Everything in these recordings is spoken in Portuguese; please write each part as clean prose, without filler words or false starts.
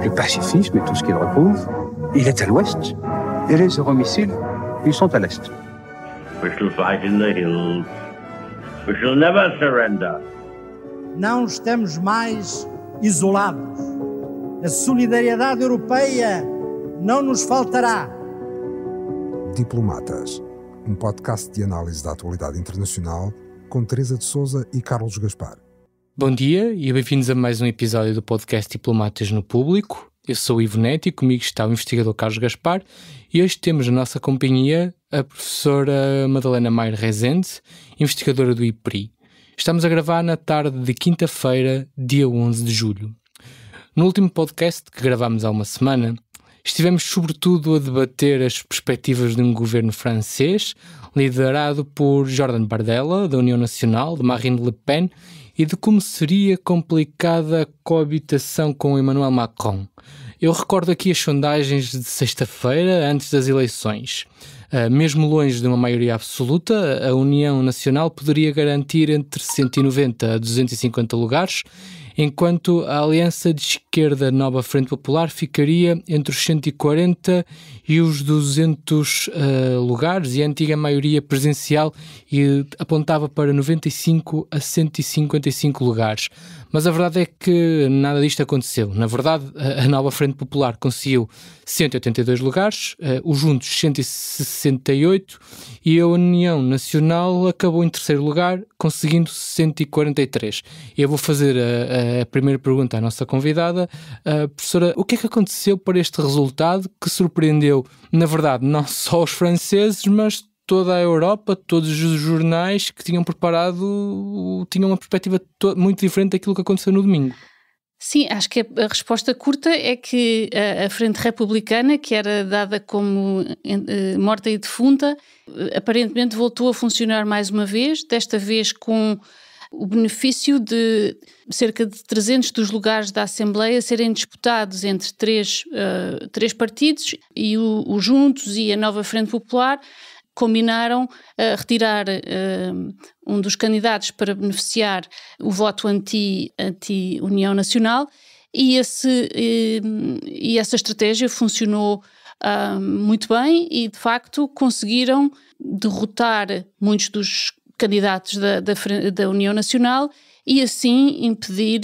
Le pacifisme et tout ce qu'il recouvre, il est à l'ouest. Et les euromissiles, ils sont à l'est. We shall fight in the hills. We shall never surrender. Não estamos mais isolados. A solidariedade europeia não nos faltará. Diplomatas, um podcast de análise da atualidade internacional com Teresa de Sousa e Carlos Gaspar. Bom dia e bem-vindos a mais um episódio do podcast Diplomatas no Público. Eu sou o Ivo Neto e comigo está o investigador Carlos Gaspar e hoje temos na nossa companhia a professora Madalena Maier Rezende, investigadora do IPRI. Estamos a gravar na tarde de quinta-feira, dia 11 de julho. No último podcast que gravámos há uma semana, estivemos sobretudo a debater as perspectivas de um governo francês liderado por Jordan Bardella, da União Nacional, de Marine Le Pen, e de como seria complicada a coabitação com Emmanuel Macron. Eu recordo aqui as sondagens de sexta-feira, antes das eleições. Mesmo longe de uma maioria absoluta, a União Nacional poderia garantir entre 190 a 250 lugares, enquanto a aliança de esquerda Nova Frente Popular ficaria entre os 140 e os 200 lugares, e a antiga maioria presidencial apontava para 95 a 155 lugares. Mas a verdade é que nada disto aconteceu. Na verdade, a Nova Frente Popular conseguiu 182 lugares, os Juntos 168, e a União Nacional acabou em terceiro lugar, conseguindo 143. Eu vou fazer a primeira pergunta à nossa convidada. Professora, o que é que aconteceu para este resultado que surpreendeu, na verdade, não só os franceses, mas toda a Europa? Todos os jornais que tinham preparado tinham uma perspectiva muito diferente daquilo que aconteceu no domingo. Sim, acho que a resposta curta é que a Frente Republicana, que era dada como morta e defunta, aparentemente voltou a funcionar mais uma vez, desta vez com o benefício de cerca de 300 dos lugares da Assembleia serem disputados entre três partidos, e o Juntos e a Nova Frente Popular combinaram retirar um dos candidatos para beneficiar o voto anti-União Nacional, e essa estratégia funcionou muito bem e, de facto, conseguiram derrotar muitos dos candidatos da União Nacional e, assim, impedir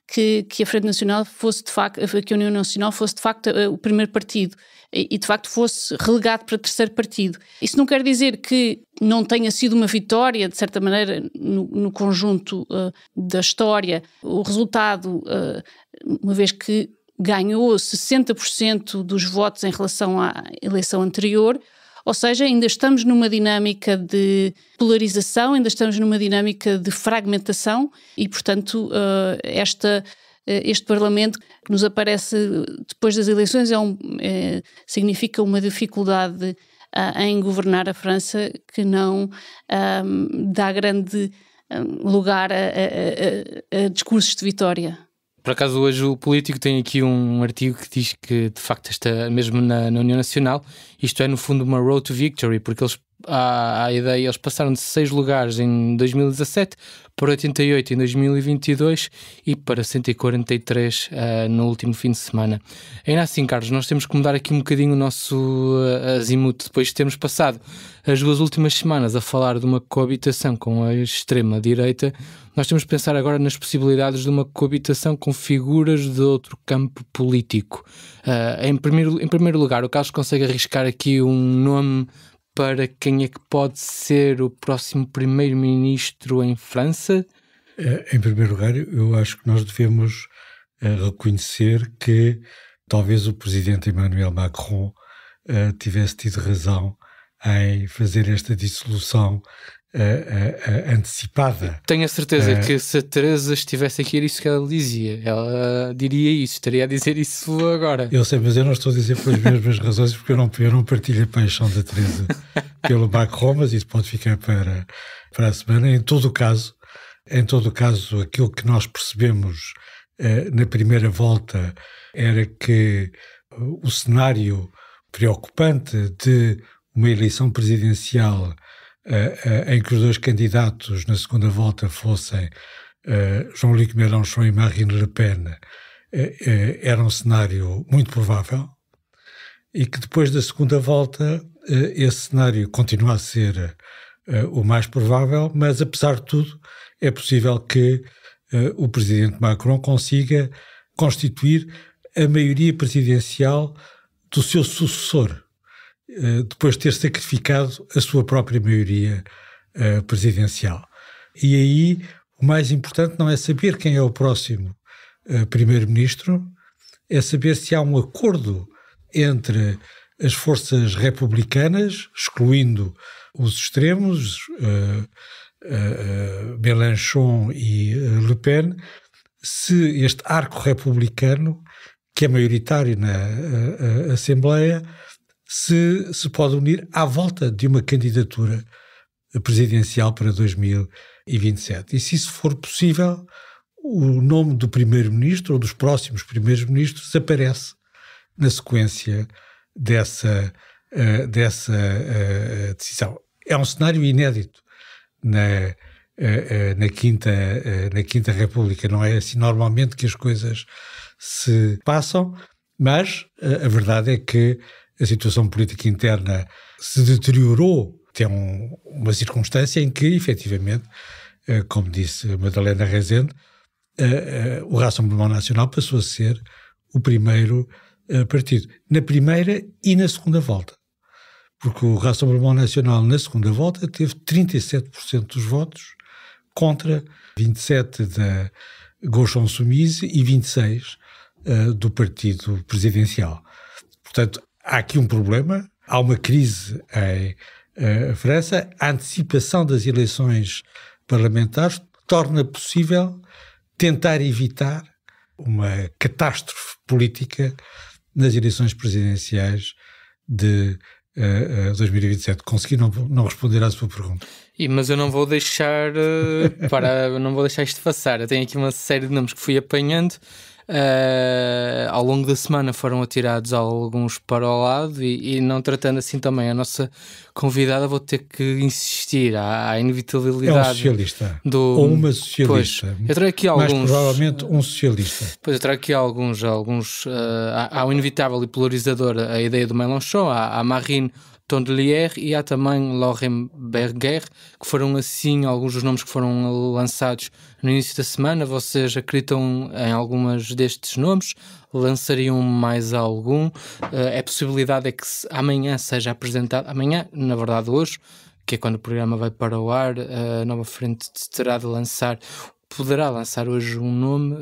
que a Frente Nacional fosse, de facto, que a União Nacional fosse, de facto, o primeiro partido e de facto fosse relegado para terceiro partido. Isso não quer dizer que não tenha sido uma vitória, de certa maneira, no conjunto da história. O resultado, uma vez que ganhou 60% dos votos em relação à eleição anterior, ou seja, ainda estamos numa dinâmica de polarização, ainda estamos numa dinâmica de fragmentação e, portanto, este Parlamento que nos aparece depois das eleições significa uma dificuldade em governar a França que não dá grande lugar a discursos de vitória. Por acaso hoje o Político tem aqui um artigo que diz que de facto está mesmo na União Nacional, isto é no fundo uma road to victory, porque eles passaram de 6 lugares em 2017 para 88 em 2022 e para 143 no último fim de semana. Ainda assim, Carlos, nós temos que mudar aqui um bocadinho o nosso azimuth. Depois de termos passado as 2 últimas semanas a falar de uma coabitação com a extrema-direita, nós temos que pensar agora nas possibilidades de uma coabitação com figuras de outro campo político. Em primeiro lugar, o Carlos consegue arriscar aqui um nome para quem é que pode ser o próximo primeiro-ministro em França? Em primeiro lugar, eu acho que nós devemos reconhecer que talvez o presidente Emmanuel Macron tivesse tido razão em fazer esta dissolução antecipada. Tenho a certeza que se a Teresa estivesse aqui era isso que ela dizia. Ela diria isso, estaria a dizer isso agora. Eu sei, mas eu não estou a dizer pelas mesmas razões, porque eu não partilho a paixão da Teresa pelo Macron, mas isso pode ficar para a semana. Em todo o caso, aquilo que nós percebemos na primeira volta era que o cenário preocupante de uma eleição presidencial em que os 2 candidatos na segunda volta fossem Jean-Luc Mélenchon e Marine Le Pen era um cenário muito provável e que depois da segunda volta esse cenário continua a ser o mais provável, mas apesar de tudo é possível que o presidente Macron consiga constituir a maioria presidencial do seu sucessor, depois de ter sacrificado a sua própria maioria presidencial. E aí o mais importante não é saber quem é o próximo primeiro-ministro, é saber se há um acordo entre as forças republicanas, excluindo os extremos, Mélenchon e Le Pen, se este arco republicano, que é maioritário na Assembleia, se pode unir à volta de uma candidatura presidencial para 2027. E se isso for possível, o nome do primeiro-ministro ou dos próximos primeiros-ministros aparece na sequência dessa decisão. É um cenário inédito na Quinta República. Não é assim normalmente que as coisas se passam, mas a verdade é que a situação política interna se deteriorou até uma circunstância em que, efetivamente, como disse Madalena Rezende, o Rassemblement Nacional passou a ser o primeiro partido, na primeira e na segunda volta. Porque o Rassemblement Nacional na segunda volta teve 37% dos votos contra 27% da Gauche Insoumise e 26% do partido presidencial. Portanto, há aqui um problema, há uma crise em França, a antecipação das eleições parlamentares torna possível tentar evitar uma catástrofe política nas eleições presidenciais de 2027. Consegui não responder à sua pergunta. Mas eu não vou deixar não vou deixar isto passar. Eu tenho aqui uma série de nomes que fui apanhando. Ao longo da semana foram atirados alguns para o lado e não tratando assim também a nossa convidada, vou ter que insistir à inevitabilidade. É um socialista ou uma socialista. Pois, eu trago aqui alguns, mais provavelmente um socialista. Pois eu trago aqui alguns há o inevitável e polarizador a ideia do Mélenchon, há Marine Tondelier e há também Laurent Berger, que foram assim alguns dos nomes que foram lançados no início da semana. Vocês acreditam em algumas destes nomes? Lançariam mais algum? A possibilidade é que amanhã seja apresentado, amanhã, na verdade hoje, que é quando o programa vai para o ar, a Nova Frente terá de lançar, poderá lançar hoje um nome.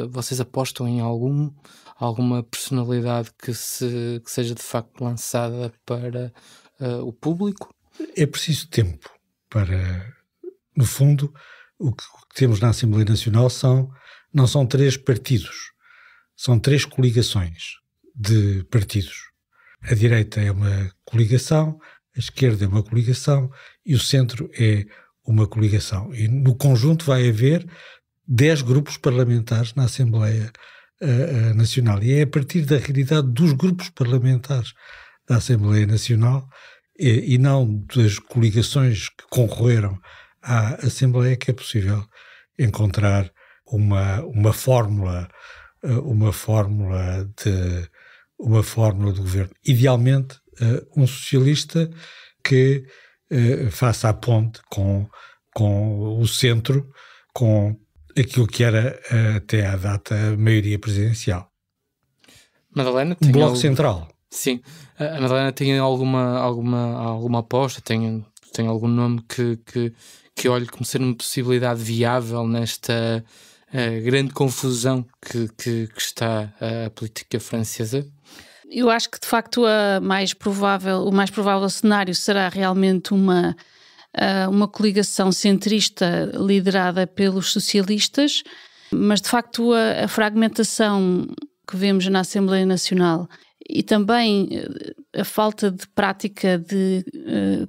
Vocês apostam em alguma personalidade que seja de facto lançada para o público? É preciso tempo para, no fundo, o que temos na Assembleia Nacional não são 3 partidos, são 3 coligações de partidos. A direita é uma coligação, a esquerda é uma coligação e o centro é uma coligação. E no conjunto vai haver 10 grupos parlamentares na Assembleia Nacional. E é a partir da realidade dos grupos parlamentares da Assembleia Nacional e não das coligações que concorreram à Assembleia que é possível encontrar uma fórmula de governo. Idealmente, um socialista que faça a ponte com o centro, com aquilo que era até à data a maioria presidencial. Madalena, um bloco central. Sim. A Madalena tem alguma aposta? Tem algum nome que olhe como ser uma possibilidade viável nesta grande confusão que está a política francesa? Eu acho que de facto o mais provável cenário será realmente uma coligação centrista liderada pelos socialistas, mas de facto a fragmentação que vemos na Assembleia Nacional e também a falta de prática de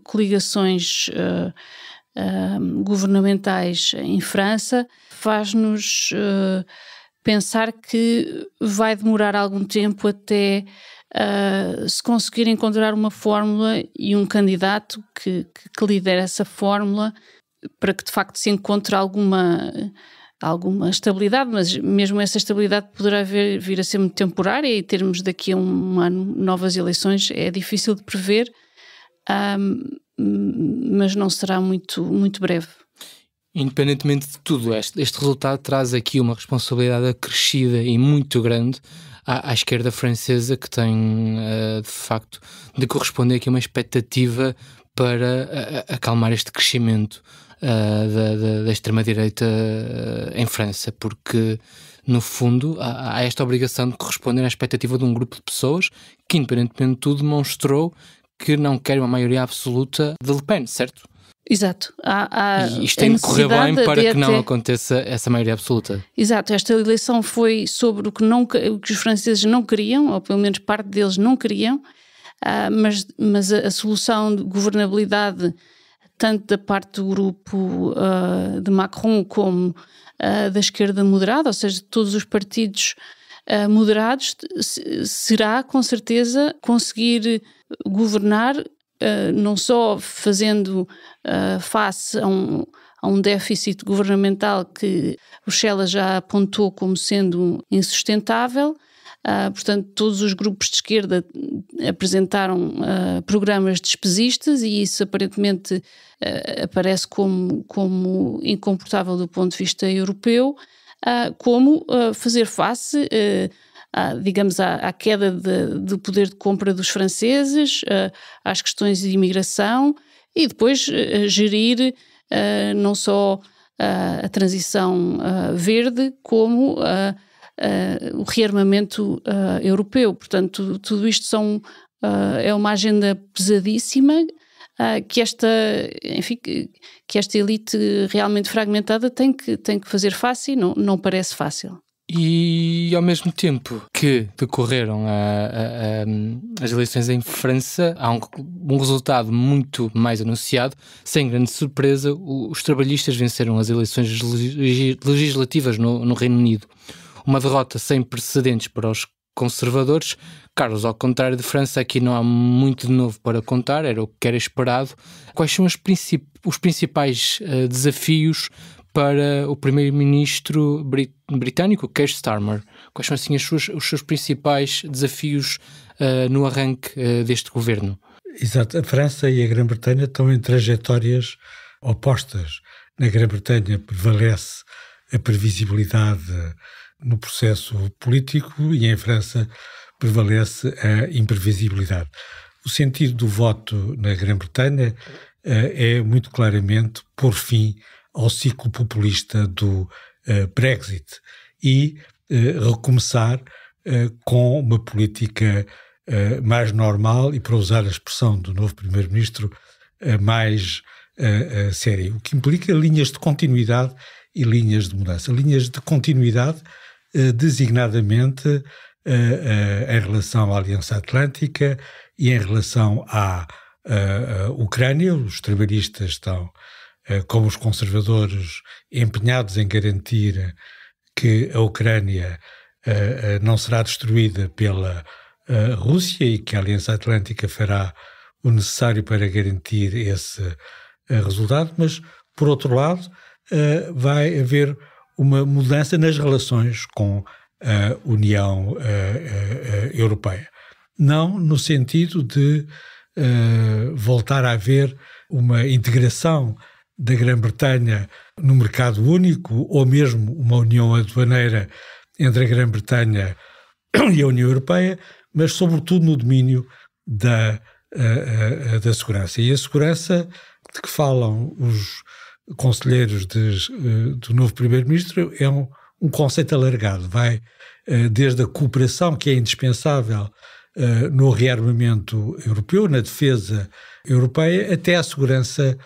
coligações governamentais em França faz-nos pensar que vai demorar algum tempo até se conseguir encontrar uma fórmula e um candidato que lidere essa fórmula para que de facto se encontre alguma alguma estabilidade, mas mesmo essa estabilidade poderá vir a ser muito temporária e termos daqui a um ano novas eleições é difícil de prever, mas não será muito, muito breve. Independentemente de tudo, este resultado traz aqui uma responsabilidade acrescida e muito grande à esquerda francesa, que tem, de facto, de corresponder aqui a uma expectativa para acalmar este crescimento da extrema-direita em França, porque, no fundo, há esta obrigação de corresponder à expectativa de um grupo de pessoas que, independentemente de tudo, demonstrou que não quer uma maioria absoluta de Le Pen, certo? Exato. E isto tem de correr bem para que não aconteça essa maioria absoluta. Exato. Esta eleição foi sobre o que os franceses não queriam, ou pelo menos parte deles não queriam, mas a solução de governabilidade, tanto da parte do grupo de Macron como da esquerda moderada, ou seja, de todos os partidos moderados, será com certeza conseguir governar, não só fazendo face a um déficit governamental que Bruxelas já apontou como sendo insustentável. Portanto, todos os grupos de esquerda apresentaram programas despesistas e isso aparentemente aparece como incomportável do ponto de vista europeu, como fazer face, digamos, à queda do poder de compra dos franceses, às questões de imigração e depois gerir não só a transição verde como o rearmamento europeu. Portanto, tudo isto é uma agenda pesadíssima que esta elite realmente fragmentada tem que fazer face e não parece fácil. E ao mesmo tempo que decorreram as eleições em França, há um resultado muito mais anunciado. Sem grande surpresa, os trabalhistas venceram as eleições legislativas no Reino Unido. Uma derrota sem precedentes para os conservadores. Carlos, ao contrário de França, aqui não há muito de novo para contar, era o que era esperado. Quais são os principais desafios para o primeiro-ministro britânico, Keir Starmer? Quais são assim os seus principais desafios no arranque deste governo? Exato, a França e a Grã-Bretanha estão em trajetórias opostas. Na Grã-Bretanha prevalece a previsibilidade no processo político e em França prevalece a imprevisibilidade. O sentido do voto na Grã-Bretanha é muito claramente pôr fim ao ciclo populista do Brexit e recomeçar com uma política mais normal e, para usar a expressão do novo primeiro-ministro, mais séria, o que implica linhas de continuidade e linhas de mudança. Linhas de continuidade, designadamente em relação à Aliança Atlântica e em relação à Ucrânia. Os trabalhistas estão, como os conservadores, empenhados em garantir que a Ucrânia não será destruída pela Rússia e que a Aliança Atlântica fará o necessário para garantir esse resultado, mas, por outro lado, vai haver uma mudança nas relações com a União Europeia. Não no sentido de voltar a haver uma integração da Grã-Bretanha no mercado único ou mesmo uma união aduaneira entre a Grã-Bretanha e a União Europeia, mas sobretudo no domínio da segurança. E a segurança de que falam os conselheiros do novo primeiro-ministro é um conceito alargado. Vai desde a cooperação, que é indispensável no rearmamento europeu, na defesa europeia, até à segurança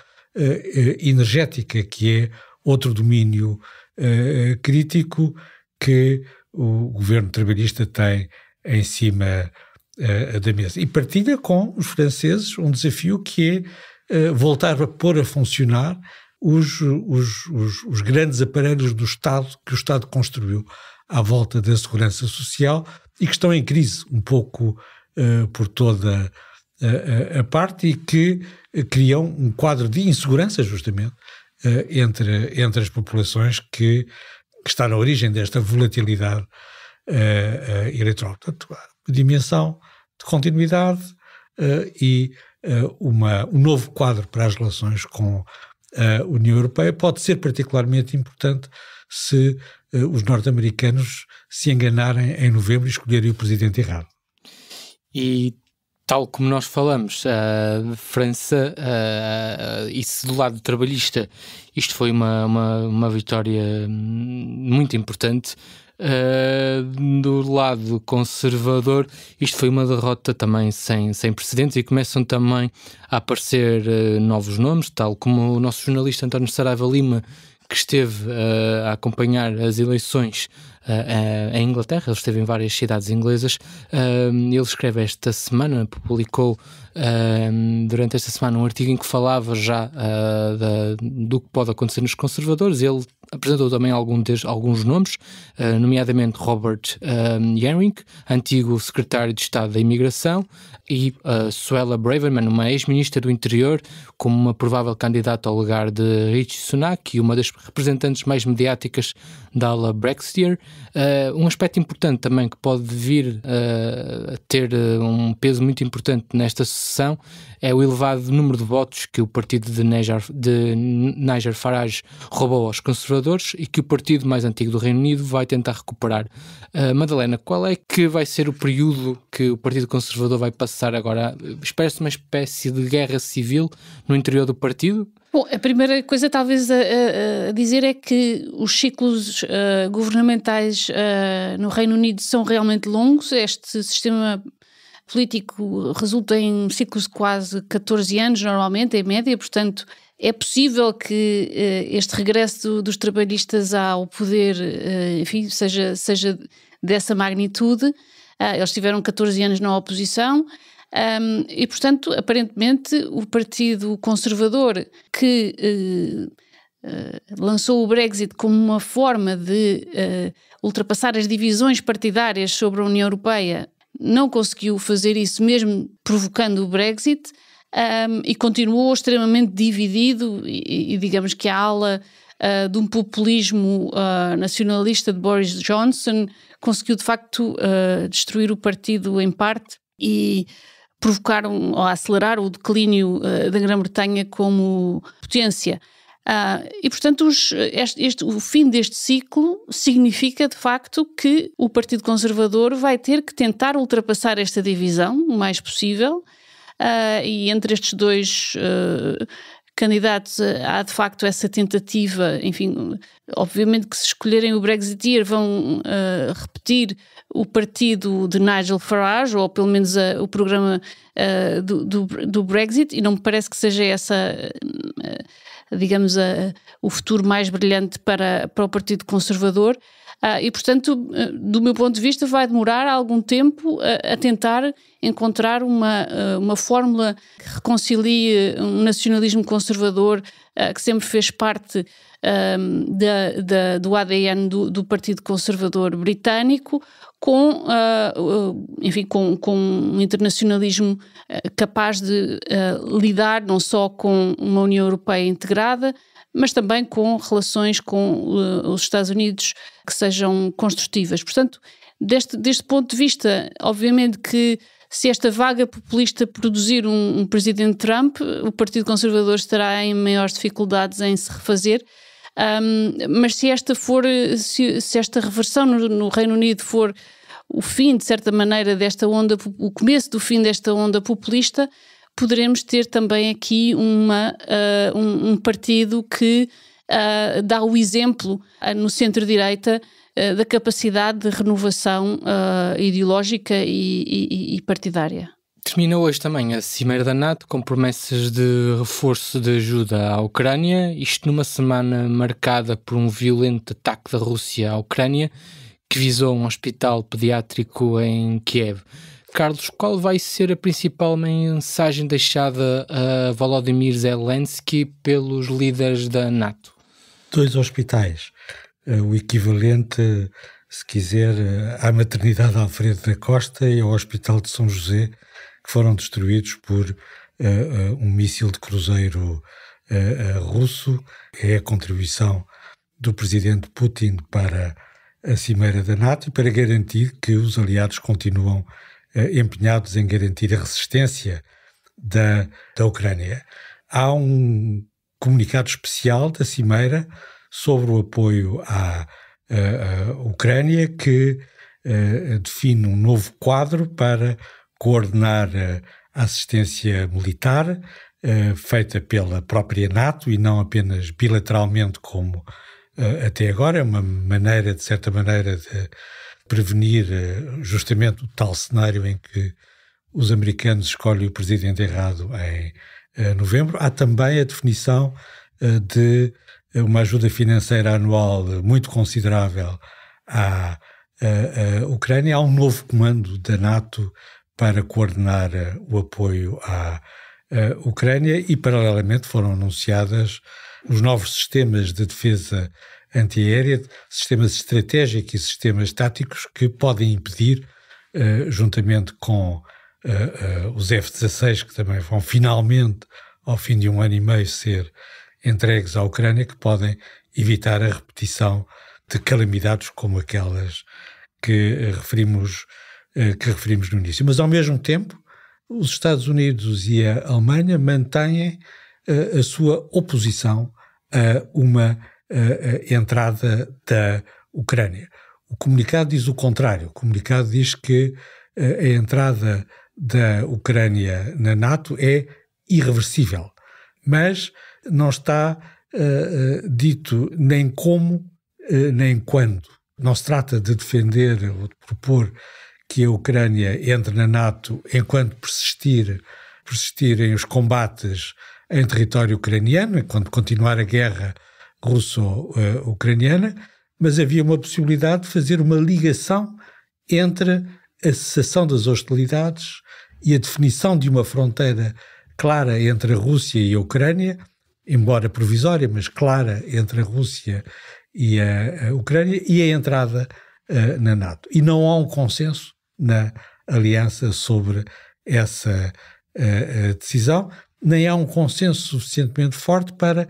energética, que é outro domínio crítico que o governo trabalhista tem em cima da mesa. E partilha com os franceses um desafio que é voltar a pôr a funcionar os grandes aparelhos do Estado que o Estado construiu à volta da segurança social e que estão em crise um pouco por toda a parte e que criam um quadro de insegurança justamente entre as populações que que está na origem desta volatilidade eleitoral. Portanto, a dimensão de continuidade e um novo quadro para as relações com a União Europeia pode ser particularmente importante se os norte-americanos se enganarem em novembro e escolherem o presidente errado. E tal como nós falamos, a França, e se do lado trabalhista isto foi uma vitória muito importante, do lado conservador isto foi uma derrota também sem precedentes, e começam também a aparecer novos nomes, tal como o nosso jornalista António Saraiva Lima, que esteve a acompanhar as eleições em Inglaterra. Ele esteve em várias cidades inglesas. Ele escreve esta semana, publicou durante esta semana um artigo em que falava já do que pode acontecer nos conservadores. Ele apresentou também alguns nomes, nomeadamente Robert Ehring, antigo secretário de Estado da Imigração, e Suella Braverman, uma ex-ministra do Interior, como uma provável candidata ao lugar de Rishi Sunak e uma das representantes mais mediáticas da ala Brexiteer. Um aspecto importante também que pode vir a ter um peso muito importante nesta sucessão é o elevado número de votos que o partido de Nigel Farage roubou aos conservadores e que o partido mais antigo do Reino Unido vai tentar recuperar. Madalena, qual é que vai ser o período que o Partido Conservador vai passar agora? Espera-se uma espécie de guerra civil no interior do partido? Bom, a primeira coisa talvez a dizer é que os ciclos governamentais no Reino Unido são realmente longos. Este sistema político resulta em ciclos de quase 14 anos, normalmente, em média, portanto é possível que este regresso dos trabalhistas ao poder, enfim, seja dessa magnitude. Eles tiveram 14 anos na oposição. E, portanto, aparentemente, o Partido Conservador, que lançou o Brexit como uma forma de ultrapassar as divisões partidárias sobre a União Europeia, não conseguiu fazer isso, mesmo provocando o Brexit, e continuou extremamente dividido, e digamos que a ala de um populismo nacionalista de Boris Johnson conseguiu de facto destruir o partido em parte e provocar ou acelerar o declínio da Grã-Bretanha como potência. E, portanto, o fim deste ciclo significa, de facto, que o Partido Conservador vai ter que tentar ultrapassar esta divisão o mais possível, e entre estes dois candidatos há, de facto, essa tentativa, enfim, obviamente que se escolherem o Brexiteer vão repetir o partido de Nigel Farage, ou pelo menos o programa do Brexit, e não me parece que seja essa, digamos, o futuro mais brilhante para o Partido Conservador. E, portanto, do meu ponto de vista, vai demorar algum tempo a tentar encontrar uma fórmula que reconcilie um nacionalismo conservador que sempre fez parte do ADN do Partido Conservador britânico, com um internacionalismo capaz de lidar não só com uma União Europeia integrada, mas também com relações com os Estados Unidos que sejam construtivas. Portanto, deste ponto de vista, obviamente que se esta vaga populista produzir um presidente Trump, o Partido Conservador estará em maiores dificuldades em se refazer, mas se esta reversão no Reino Unido for o fim, de certa maneira, o começo do fim desta onda populista, poderemos ter também aqui um partido que dá o exemplo no centro-direita da capacidade de renovação ideológica e partidária. Termina hoje também a Cimeira da NATO com promessas de reforço de ajuda à Ucrânia, isto numa semana marcada por um violento ataque da Rússia à Ucrânia que visou um hospital pediátrico em Kiev. Carlos, qual vai ser a principal mensagem deixada a Volodymyr Zelensky pelos líderes da NATO? 2 hospitais, o equivalente, se quiser, à maternidade Alfredo da Costa e ao Hospital de São José, que foram destruídos por um míssil de cruzeiro russo. É a contribuição do presidente Putin para a cimeira da NATO e para garantir que os aliados continuam empenhados em garantir a resistência da Ucrânia. Há um comunicado especial da cimeira sobre o apoio à Ucrânia que define um novo quadro para coordenar a assistência militar feita pela própria NATO e não apenas bilateralmente como até agora. É uma maneira, de certa maneira, de prevenir justamente o tal cenário em que os americanos escolhem o presidente errado em novembro. Há também a definição de uma ajuda financeira anual muito considerável à Ucrânia. Há um novo comando da NATO para coordenar o apoio à Ucrânia e, paralelamente, foram anunciadas os novos sistemas de defesa antiaérea, sistemas estratégicos e sistemas táticos que podem impedir, juntamente com os F-16, que também vão finalmente, ao fim de 1 ano e meio, ser entregues à Ucrânia, que podem evitar a repetição de calamidades como aquelas que referimos no início. Mas, ao mesmo tempo, os Estados Unidos e a Alemanha mantêm a sua oposição a uma entrada da Ucrânia. O comunicado diz o contrário. O comunicado diz que a entrada da Ucrânia na NATO é irreversível, mas não está dito nem como nem quando. Não se trata de defender ou de propor que a Ucrânia entre na NATO enquanto persistirem os combates em território ucraniano, enquanto continuar a guerra russo-ucraniana, mas havia uma possibilidade de fazer uma ligação entre a cessação das hostilidades e a definição de uma fronteira clara entre a Rússia e a Ucrânia, embora provisória, mas clara entre a Rússia e a Ucrânia, e a entrada na NATO. E não há um consenso na aliança sobre essa decisão, nem há um consenso suficientemente forte para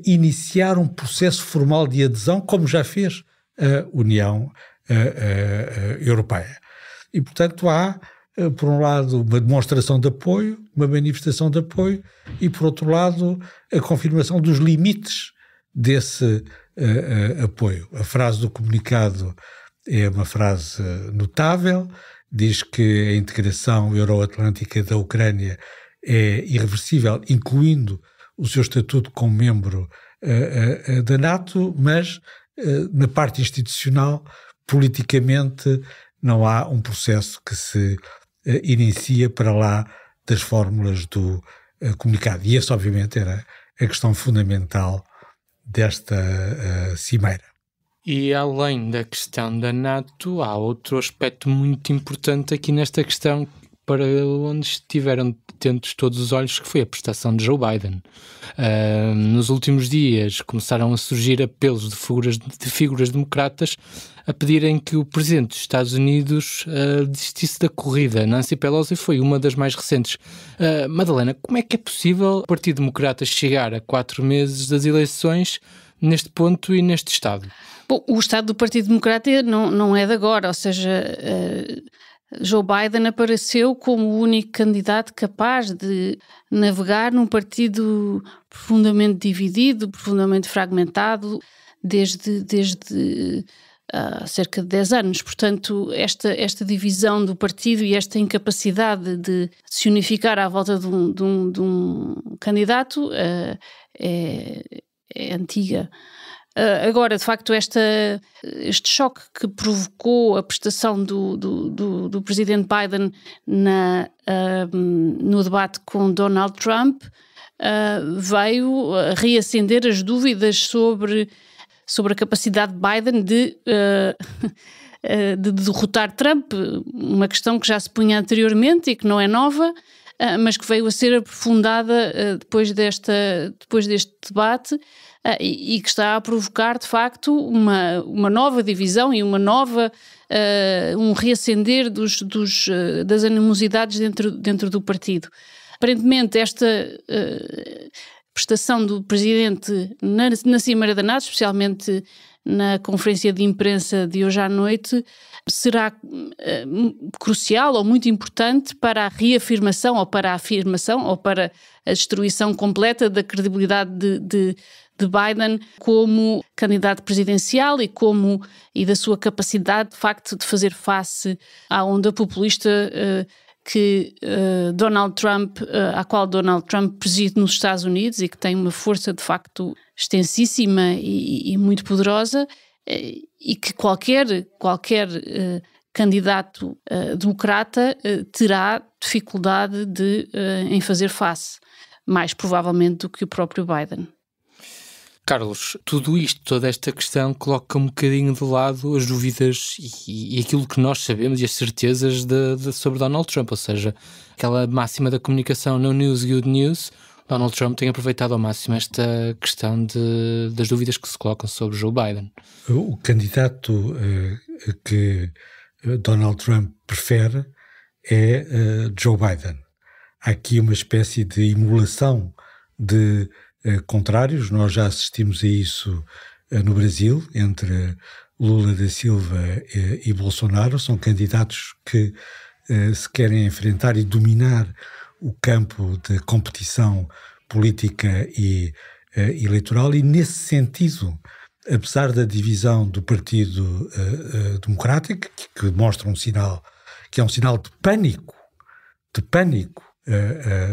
iniciar um processo formal de adesão, como já fez a União Europeia. E, portanto, há, por um lado, uma demonstração de apoio, uma manifestação de apoio, e, por outro lado, a confirmação dos limites desse apoio. A frase do comunicado é uma frase notável, diz que a integração euroatlântica da Ucrânia é irreversível, incluindo o seu estatuto como membro da NATO, mas na parte institucional, politicamente, não há um processo que se inicia para lá das fórmulas do comunicado. E essa, obviamente, era a questão fundamental desta cimeira. E além da questão da NATO, há outro aspecto muito importante aqui nesta questão, para onde estiveram atentos todos os olhos, que foi a prestação de Joe Biden. Nos últimos dias começaram a surgir apelos de figuras democratas a pedirem que o presidente dos Estados Unidos desistisse da corrida. Nancy Pelosi foi uma das mais recentes. Madalena, como é que é possível o Partido Democrata chegar a 4 meses das eleições neste ponto e neste estado? Bom, o estado do Partido Democrata não é de agora, ou seja, Joe Biden apareceu como o único candidato capaz de navegar num partido profundamente dividido, profundamente fragmentado, desde cerca de 10 anos. Portanto, esta divisão do partido e esta incapacidade de se unificar à volta de um candidato é antiga. Agora, de facto, este choque que provocou a prestação do presidente Biden no debate com Donald Trump veio reacender as dúvidas sobre a capacidade de Biden de derrotar Trump, uma questão que já se punha anteriormente e que não é nova, mas que veio a ser aprofundada depois deste debate. E que está a provocar, de facto, uma nova divisão e um reacender das animosidades dentro do partido. Aparentemente, prestação do Presidente na Cimeira da NATO, especialmente na conferência de imprensa de hoje à noite, será crucial ou muito importante para a reafirmação ou para a afirmação ou para a destruição completa da credibilidade de Biden como candidato presidencial e da sua capacidade, de facto, de fazer face à onda populista à qual Donald Trump preside nos Estados Unidos e que tem uma força de facto extensíssima e muito poderosa, e que qualquer candidato democrata terá dificuldade em fazer face, mais provavelmente do que o próprio Biden. Carlos, tudo isto, toda esta questão coloca um bocadinho de lado as dúvidas e aquilo que nós sabemos e as certezas sobre Donald Trump, ou seja, aquela máxima da comunicação no news, good news. Donald Trump tem aproveitado ao máximo esta questão das dúvidas que se colocam sobre Joe Biden. O candidato que Donald Trump prefere é Joe Biden. Há aqui uma espécie de emulação de contrários. Nós já assistimos a isso no Brasil, entre Lula da Silva e Bolsonaro. São candidatos que se querem enfrentar e dominar o campo de competição política e eleitoral, e nesse sentido, apesar da divisão do Partido Democrático, que mostra um sinal, que é um sinal de pânico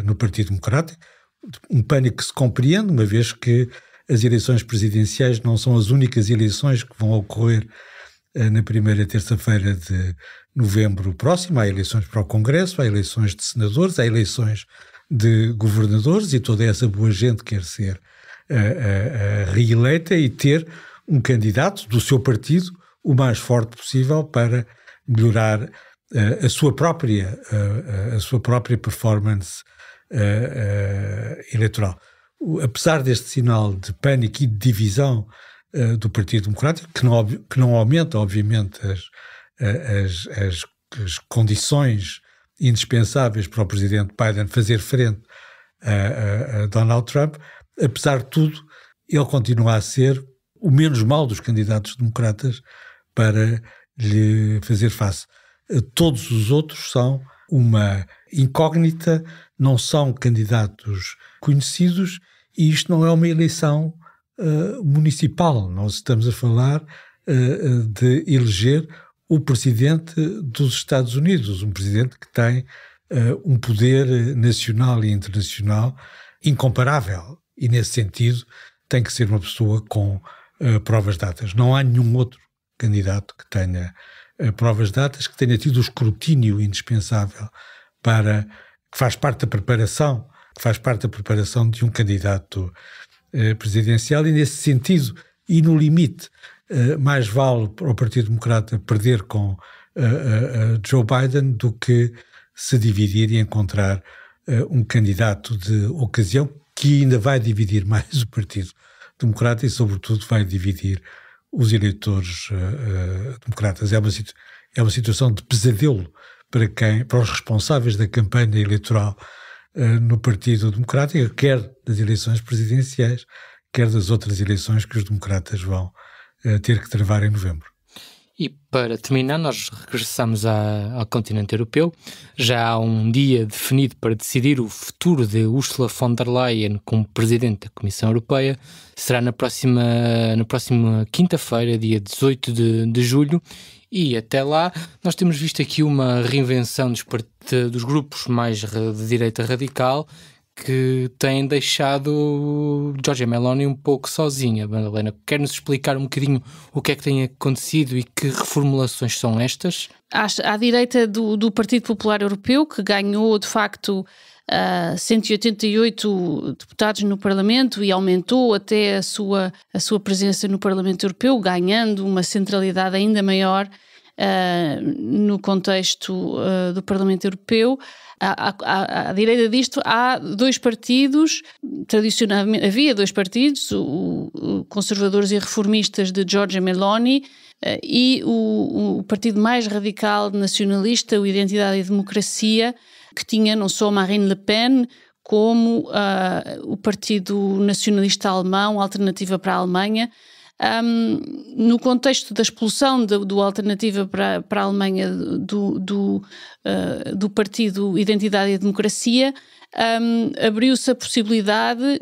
no Partido Democrático, um pânico que se compreende, uma vez que as eleições presidenciais não são as únicas eleições que vão ocorrer na primeira terça-feira de novembro próximo. Há eleições para o Congresso, há eleições de senadores, há eleições de governadores, e toda essa boa gente quer ser reeleita e ter um candidato do seu partido o mais forte possível para melhorar a sua própria performance eleitoral. Apesar deste sinal de pânico e de divisão do Partido Democrático, que não aumenta, obviamente, as condições indispensáveis para o presidente Biden fazer frente a Donald Trump, apesar de tudo, ele continua a ser o menos mau dos candidatos democratas para lhe fazer face. Todos os outros são uma incógnita, não são candidatos conhecidos, e isto não é uma eleição municipal. Nós estamos a falar de eleger o presidente dos Estados Unidos, um presidente que tem um poder nacional e internacional incomparável, e nesse sentido tem que ser uma pessoa com provas datas. Não há nenhum outro candidato que tenha provas datas, que tenha tido o escrutínio indispensável que faz parte da preparação de um candidato presidencial, e nesse sentido, e no limite, mais vale para o Partido Democrata perder com Joe Biden do que se dividir e encontrar um candidato de ocasião, que ainda vai dividir mais o Partido Democrata e, sobretudo, vai dividir os eleitores democratas. É uma situação de pesadelo para os responsáveis da campanha eleitoral no Partido Democrático, quer das eleições presidenciais, quer das outras eleições que os democratas vão ter que travar em novembro. E para terminar, nós regressamos ao continente europeu. Já há um dia definido para decidir o futuro de Ursula von der Leyen como Presidente da Comissão Europeia. Será na próxima quinta-feira, dia 18 de julho. E até lá nós temos visto aqui uma reinvenção dos grupos mais de direita radical, que têm deixado Giorgia Meloni um pouco sozinha. Madalena, quer-nos explicar um bocadinho o que é que tem acontecido e que reformulações são estas? À direita do Partido Popular Europeu, que ganhou de facto 188 deputados no Parlamento e aumentou até a sua presença no Parlamento Europeu, ganhando uma centralidade ainda maior no contexto do Parlamento Europeu. À direita disto há dois partidos, tradicionalmente havia dois partidos, o Conservadores e Reformistas de Giorgia Meloni e o partido mais radical nacionalista, o Identidade e Democracia, que tinha não só Marine Le Pen como o Partido Nacionalista Alemão, Alternativa para a Alemanha. No contexto da expulsão do Alternativa para a Alemanha do Partido Identidade e Democracia, abriu-se a possibilidade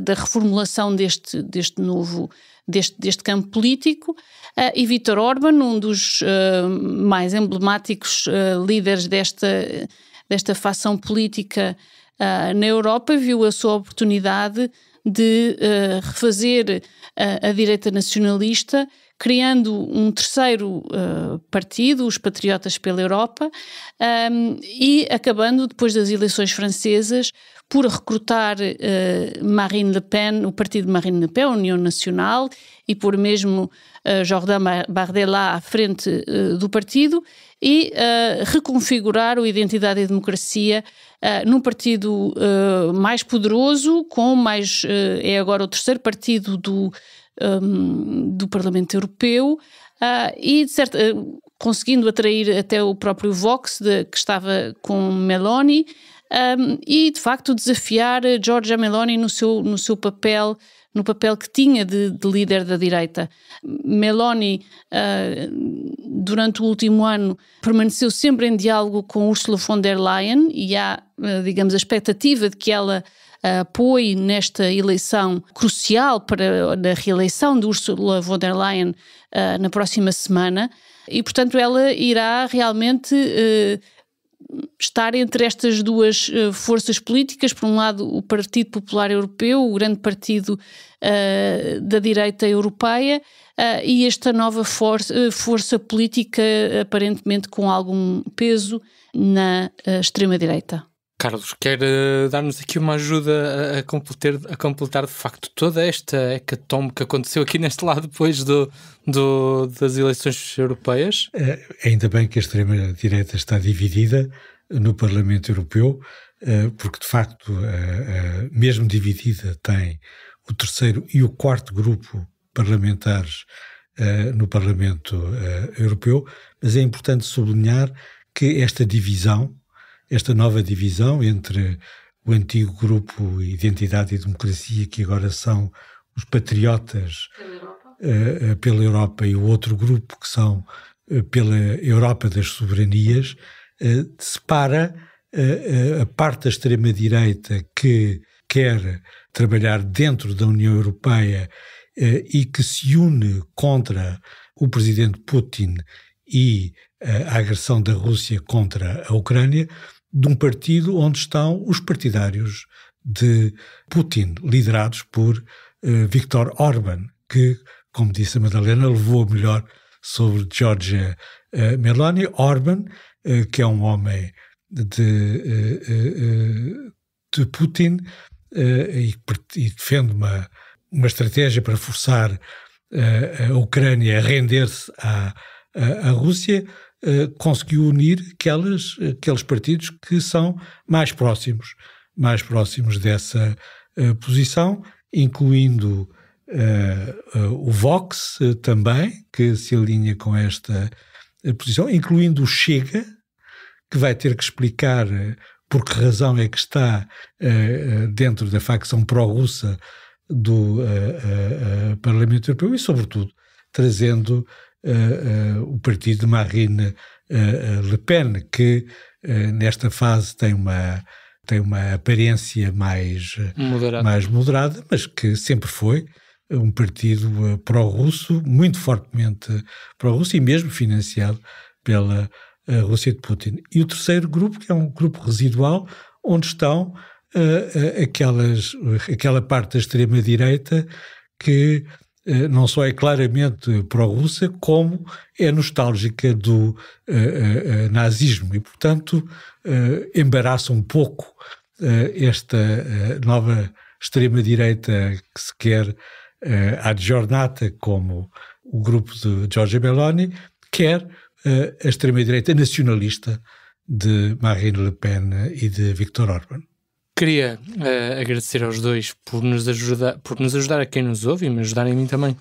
da reformulação deste campo político, e Viktor Orban, um dos mais emblemáticos líderes desta facção política na Europa, viu a sua oportunidade de refazer a direita nacionalista, criando um terceiro partido, os Patriotas pela Europa, e acabando, depois das eleições francesas, por recrutar Marine Le Pen, o partido de Marine Le Pen, a União Nacional, e por mesmo Jordan Bardella à frente do partido, e reconfigurar o Identidade e Democracia num partido mais poderoso, é agora o terceiro partido do Parlamento Europeu, e conseguindo atrair até o próprio Vox, que estava com Meloni, e de facto desafiar Giorgia Meloni no seu papel, no papel que tinha de líder da direita. Meloni, durante o último ano, permaneceu sempre em diálogo com Ursula von der Leyen, e há, digamos, a expectativa de que ela apoie nesta eleição crucial para a reeleição de Ursula von der Leyen na próxima semana, e portanto ela irá realmente estar entre estas duas forças políticas. Por um lado, o Partido Popular Europeu, o grande partido da direita europeia, e esta nova força política aparentemente com algum peso na extrema-direita. Carlos, quer dar-nos aqui uma ajuda a completar de facto toda esta hecatombe que aconteceu aqui neste lado depois das eleições europeias? Ainda bem que a extrema-direita está dividida no Parlamento Europeu, porque de facto, mesmo dividida, tem o terceiro e o quarto grupo parlamentares no Parlamento Europeu, mas é importante sublinhar que esta nova divisão entre o antigo grupo Identidade e Democracia, que agora são os Patriotas pela Europa, e o outro grupo que são pela Europa das Soberanias, separa a parte da extrema-direita que quer trabalhar dentro da União Europeia e que se une contra o presidente Putin e a agressão da Rússia contra a Ucrânia, de um partido onde estão os partidários de Putin, liderados por Viktor Orban, que, como disse a Madalena, levou a melhor sobre Giorgia Meloni. Orban, que é um homem de Putin e defende uma estratégia para forçar a Ucrânia a render-se à Rússia, conseguiu unir aqueles partidos que são mais próximos dessa posição, incluindo o Vox também, que se alinha com esta posição, incluindo o Chega, que vai ter que explicar por que razão é que está dentro da facção pró-russa do Parlamento Europeu, e sobretudo trazendo o partido de Marine Le Pen, que nesta fase tem uma aparência mais moderada, mas que sempre foi um partido pró-russo, muito fortemente pró-russo, e mesmo financiado pela Rússia de Putin. E o terceiro grupo, que é um grupo residual, onde estão aquela parte da extrema-direita que não só é claramente pró-russa, como é nostálgica do nazismo, e portanto embaraça um pouco esta nova extrema-direita que se quer ad jornata, como o grupo de Giorgia Meloni, quer a extrema-direita nacionalista de Marine Le Pen e de Viktor Orban. Queria agradecer aos dois por nos ajudar a quem nos ouve, e me ajudarem a mim também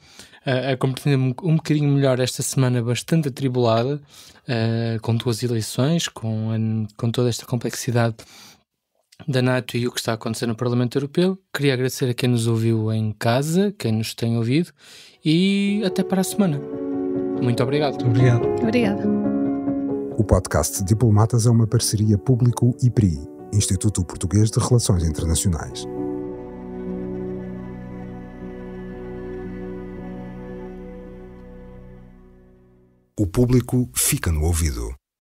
a compreender um bocadinho melhor esta semana bastante atribulada, com duas eleições, com toda esta complexidade da NATO e o que está a acontecer no Parlamento Europeu. Queria agradecer a quem nos ouviu em casa, quem nos tem ouvido, e até para a semana. Muito obrigado. Muito obrigado. Obrigada. O podcast Diplomatas é uma parceria Público-IPRI, Instituto Português de Relações Internacionais. O público fica no ouvido.